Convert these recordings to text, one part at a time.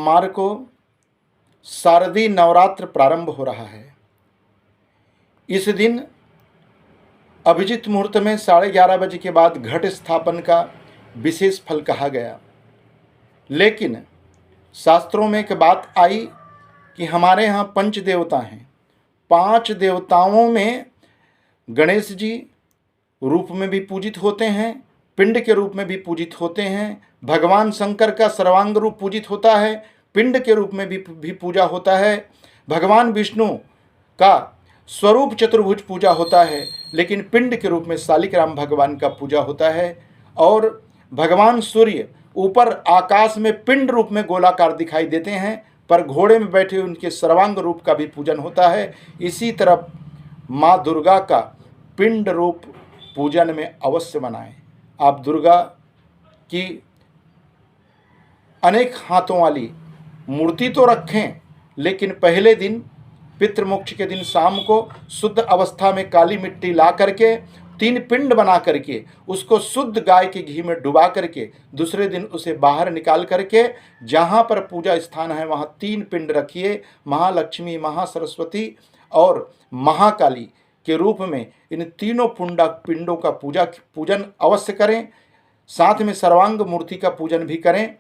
सोमवार को शारदीय नवरात्र प्रारंभ हो रहा है। इस दिन अभिजित मुहूर्त में 11:30 बजे के बाद घट स्थापन का विशेष फल कहा गया। लेकिन शास्त्रों में एक बात आई कि हमारे यहाँ पंच देवता हैं। 5 देवताओं में गणेश जी रूप में भी पूजित होते हैं, पिंड के रूप में भी पूजित होते हैं। भगवान शंकर का सर्वांग रूप पूजित होता है, पिंड के रूप में भी पूजा होता है। भगवान विष्णु का स्वरूप चतुर्भुज पूजा होता है, लेकिन पिंड के रूप में शालिग्राम भगवान का पूजा होता है। और भगवान सूर्य ऊपर आकाश में पिंड रूप में गोलाकार दिखाई देते हैं, पर घोड़े में बैठे उनके सर्वांग रूप का भी पूजन होता है। इसी तरह माँ दुर्गा का पिंड रूप पूजन में अवश्य बनाएं। आप दुर्गा की अनेक हाथों वाली मूर्ति तो रखें, लेकिन पहले दिन पितृमोक्ष के दिन शाम को शुद्ध अवस्था में काली मिट्टी ला करके 3 पिंड बना करके उसको शुद्ध गाय के घी में डुबा करके दूसरे दिन उसे बाहर निकाल करके जहाँ पर पूजा स्थान है वहाँ 3 पिंड रखिए। महालक्ष्मी, महासरस्वती और महाकाली के रूप में इन तीनों पिंडों का पूजन अवश्य करें। साथ में सर्वांग मूर्ति का पूजन भी करें।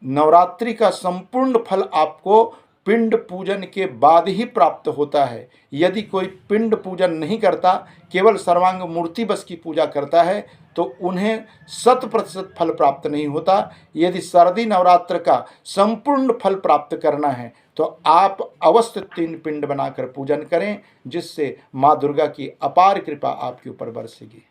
नवरात्रि का संपूर्ण फल आपको पिंड पूजन के बाद ही प्राप्त होता है। यदि कोई पिंड पूजन नहीं करता, केवल सर्वांग मूर्ति बस की पूजा करता है, तो उन्हें 100% फल प्राप्त नहीं होता। यदि शारदीय नवरात्र का संपूर्ण फल प्राप्त करना है तो आप अवश्य 3 पिंड बनाकर पूजन करें, जिससे माँ दुर्गा की अपार कृपा आपके ऊपर बरसेगी।